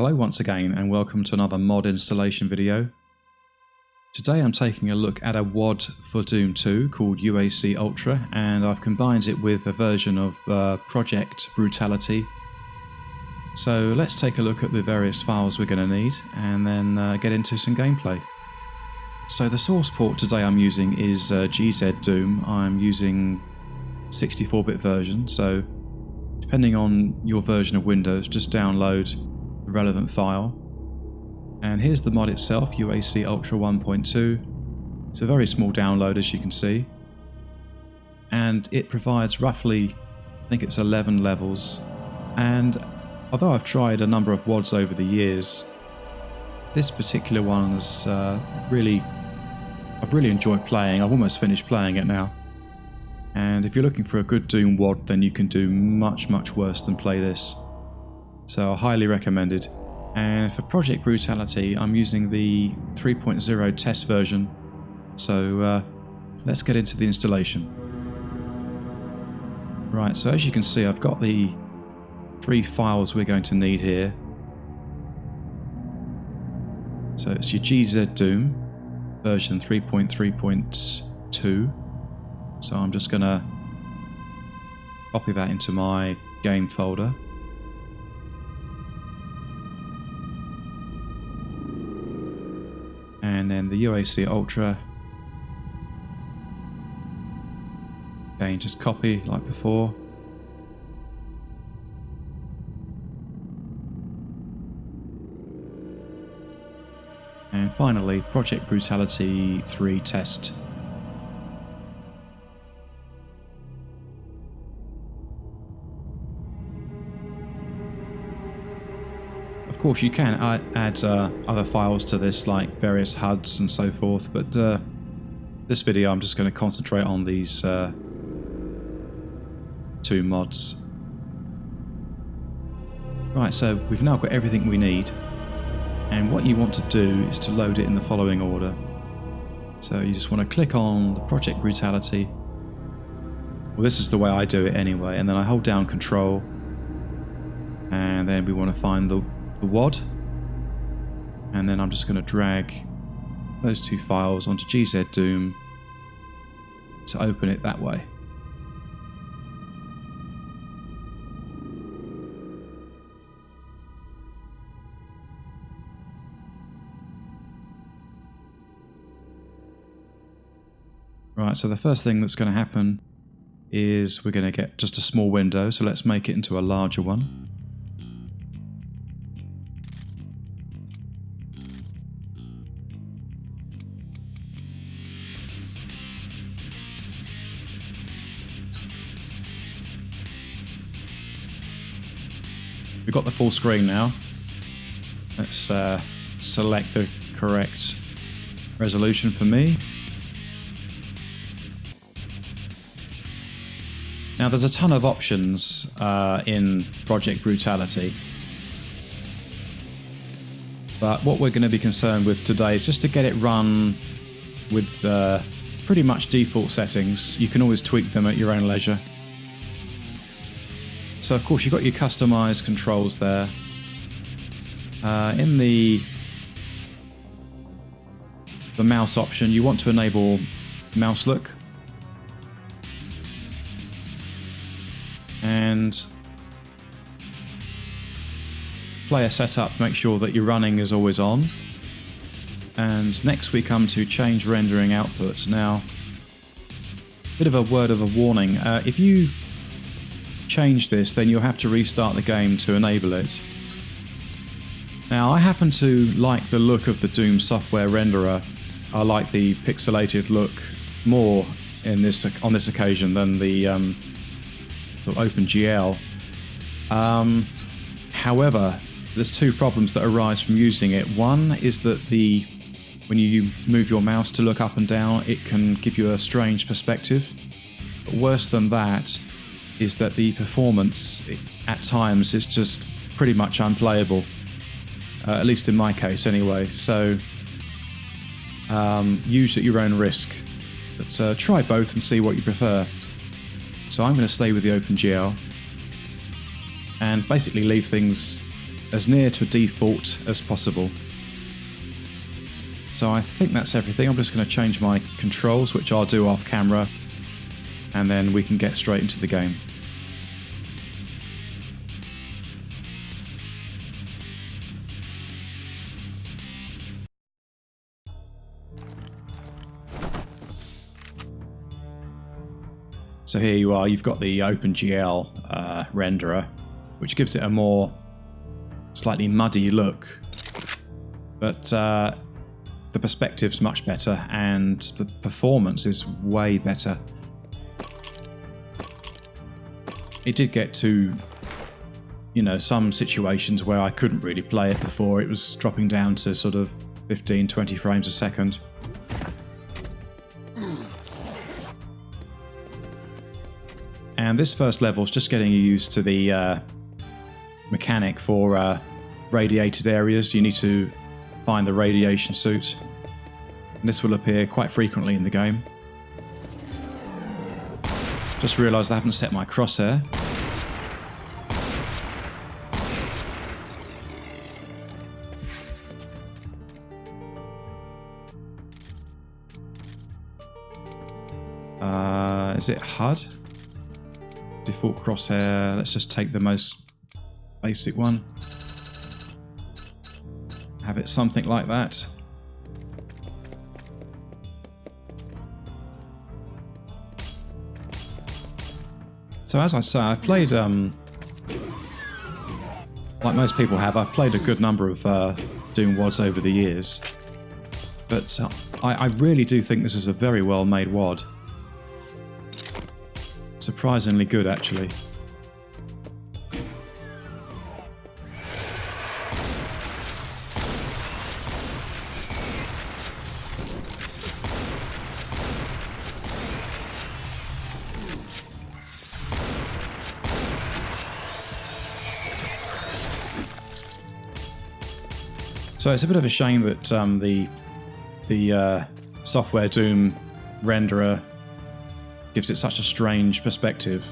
Hello once again and welcome to another mod installation video. Today I'm taking a look at a WAD for Doom 2 called UAC Ultra, and I've combined it with a version of Project Brutality. So let's take a look at the various files we're going to need and then get into some gameplay. So the source port today I'm using is GZ Doom. I'm using 64-bit version, so depending on your version of Windows, just download the relevant file. And here's the mod itself, UAC Ultra 1.2. It's a very small download, as you can see. And it provides roughly, I think it's 11 levels. And although I've tried a number of WADs over the years, this particular one is I've really enjoyed playing. I've almost finished playing it now. And if you're looking for a good Doom WAD, then you can do much worse than play this. So I highly recommend it. And for Project Brutality, I'm using the 3.0 test version. So let's get into the installation. Right, so as you can see, I've got the 3 files we're going to need here. So it's your GZ Doom version 3.3.2. So I'm just going to copy that into my game folder. And then the UAC Ultra. Again, just copy like before. And finally, Project Brutality 3 test. Of course, you can add other files to this, like various HUDs and so forth, but this video I'm just going to concentrate on these 2 mods. Right, so we've now got everything we need, and what you want to do is to load it in the following order. So you just want to click on the Project Brutality. Well, this is the way I do it anyway, and then I hold down Control, and then we want to find the WAD, and then I'm just going to drag those 2 files onto GZ Doom to open it that way. Right, so the first thing that's going to happen is we're going to get just a small window, so let's make it into a larger one. We've got the full screen now. Let's select the correct resolution for me. Now there's a ton of options in Project Brutality, but what we're going to be concerned with today is just to get it run with pretty much default settings. You can always tweak them at your own leisure. So of course you've got your customized controls there. In the mouse option, you want to enable mouse look. And player setup, make sure that your running is always on. And next we come to change rendering output. Now, bit of a word of a warning. If you change this, then you'll have to restart the game to enable it. Now, I happen to like the look of the Doom software renderer. I like the pixelated look more on this occasion than the sort of OpenGL. However, there's 2 problems that arise from using it. One is that when you move your mouse to look up and down, it can give you a strange perspective. But worse than that is that the performance at times is just pretty much unplayable, at least in my case anyway. So use at your own risk, but try both and see what you prefer. So I'm going to stay with the OpenGL and basically leave things as near to a default as possible. So I think that's everything. I'm just going to change my controls, which I'll do off camera, and then we can get straight into the game. So here you are, you've got the OpenGL renderer, which gives it a more slightly muddy look, but the perspective's much better and the performance is way better. It did get to, you know, some situations where I couldn't really play it before. It was dropping down to sort of 15-20 frames a second. And this first level is just getting you used to the mechanic for radiated areas. You need to find the radiation suit. And this will appear quite frequently in the game. Just realised I haven't set my crosshair. Is it HUD? Default crosshair. Let's just take the most basic one. Have it something like that. So as I say, I've played, like most people have, I've played a good number of Doom WADs over the years. But I really do think this is a very well made WAD. Surprisingly good, actually. So it's a bit of a shame that the software Doom renderer gives it such a strange perspective.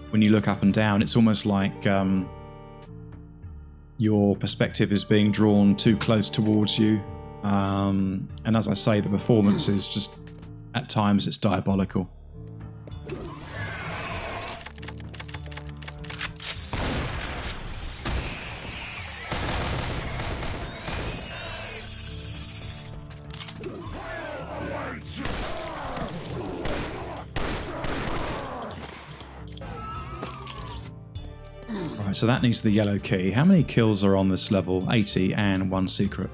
When you look up and down, it's almost like your perspective is being drawn too close towards you. And as I say, the performance is just, at times, it's diabolical. Right, so that needs the yellow key. How many kills are on this level? 80 and 1 secret.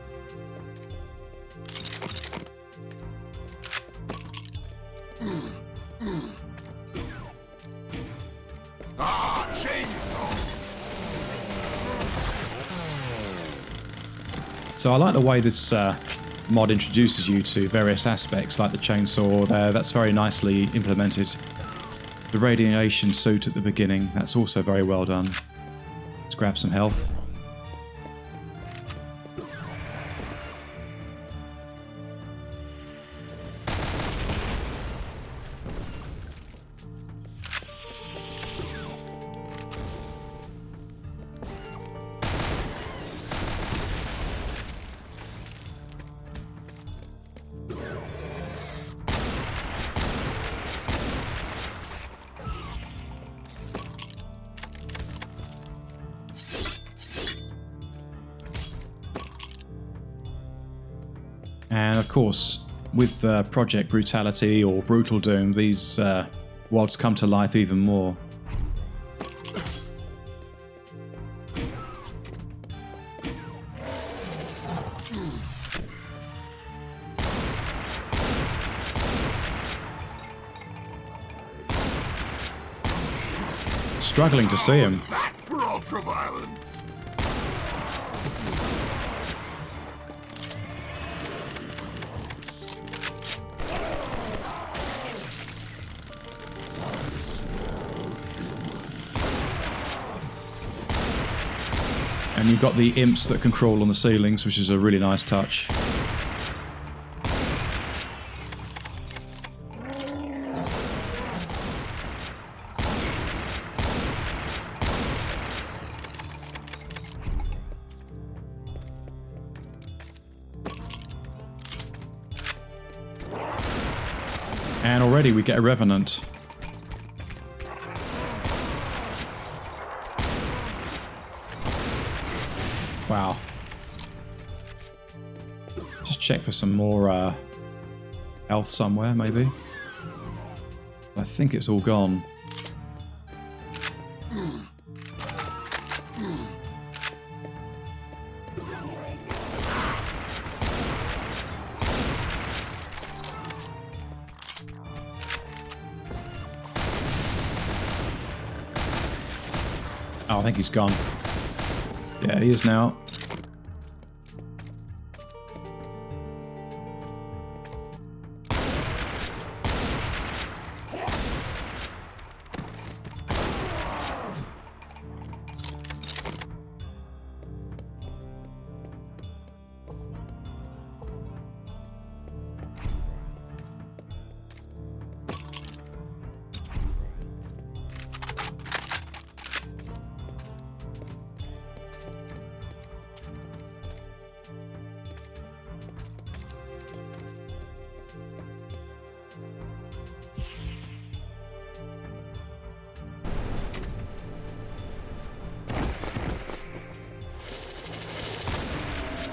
So I like the way this mod introduces you to various aspects, like the chainsaw there. That's very nicely implemented. The radiation suit at the beginning, that's also very well done. Let's grab some health. And of course, with Project Brutality or Brutal Doom, these WADs come to life even more. Struggling to see him. Back for ultraviolence. And you've got the imps that can crawl on the ceilings, which is a really nice touch. And already we get a Revenant. Wow. Just check for some more health somewhere, maybe. I think it's all gone. Oh, I think he's gone. Yeah, he is now.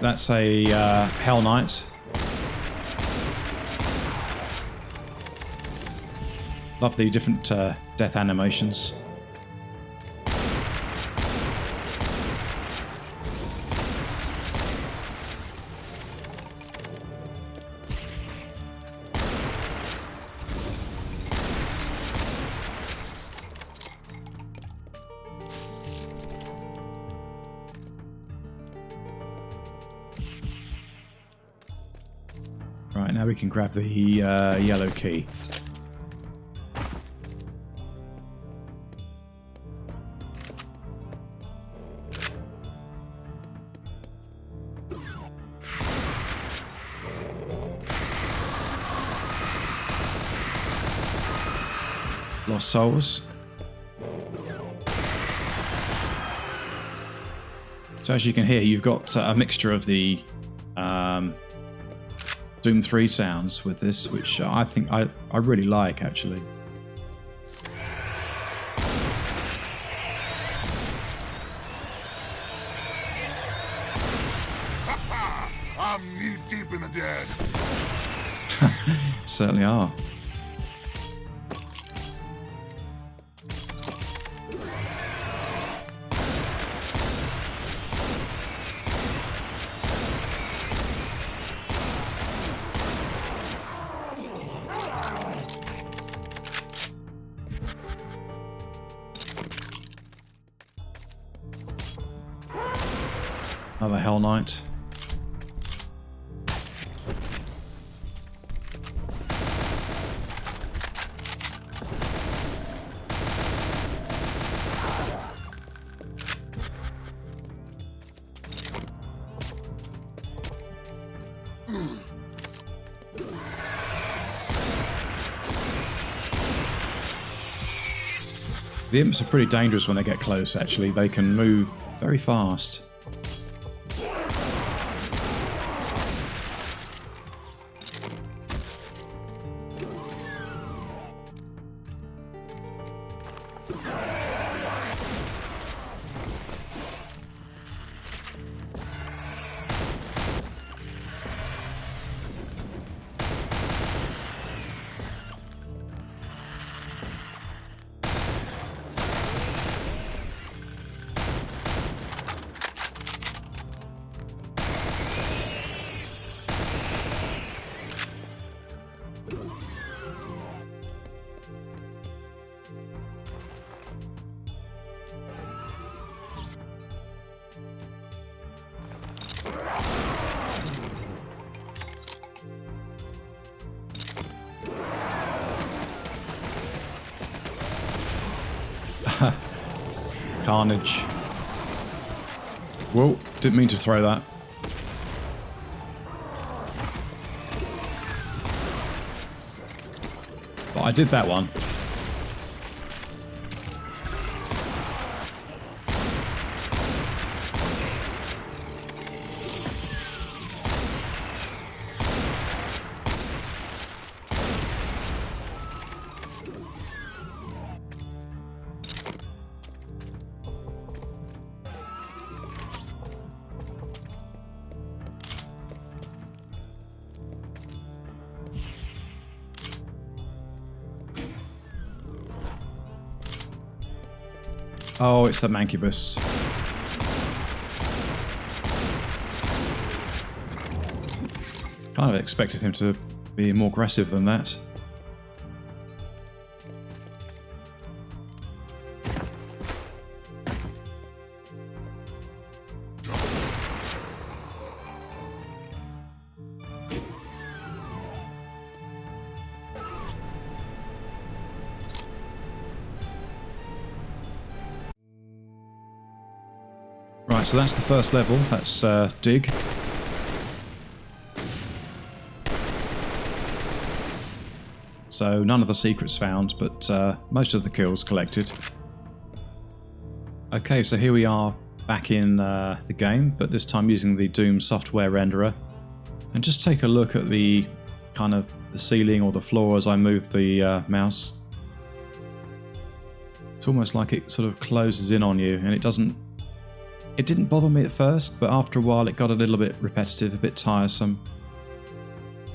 That's a Hell Knight. Love the different death animations. Right, now we can grab the yellow key. Lost souls. So as you can hear, you've got a mixture of the Doom 3 sounds with this, which I think I really like, actually. I'm knee deep in the dead. Certainly are. Another Hell Knight. The imps are pretty dangerous when they get close, actually. They can move very fast. Carnage. Whoa, didn't mean to throw that. But I did that one. Oh, it's the Mancubus. Kind of expected him to be more aggressive than that. Right, so that's the first level. That's dig. So none of the secrets found, but most of the kills collected. Okay, so here we are back in the game, but this time using the Doom software renderer. And just take a look at the kind of the ceiling or the floor as I move the mouse. It's almost like it sort of closes in on you, and it didn't bother me at first, but after a while it got a little bit repetitive, a bit tiresome.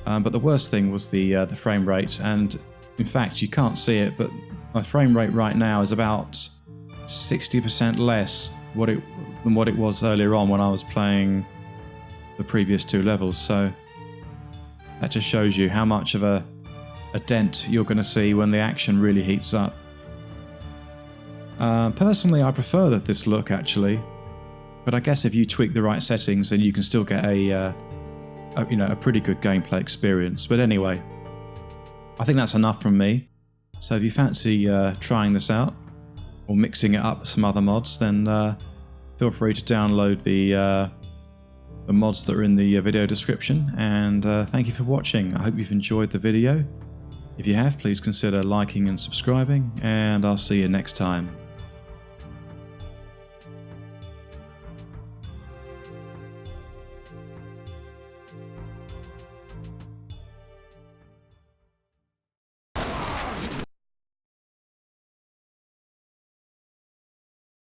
But the worst thing was the frame rate, and in fact you can't see it, but my frame rate right now is about 60% less than what it was earlier on when I was playing the previous two levels. So that just shows you how much of a dent you're going to see when the action really heats up. Personally, I prefer this look actually. But I guess if you tweak the right settings, then you can still get a pretty good gameplay experience. But anyway, I think that's enough from me. So if you fancy trying this out or mixing it up with some other mods, then feel free to download the mods that are in the video description. And thank you for watching. I hope you've enjoyed the video. If you have, please consider liking and subscribing, and I'll see you next time.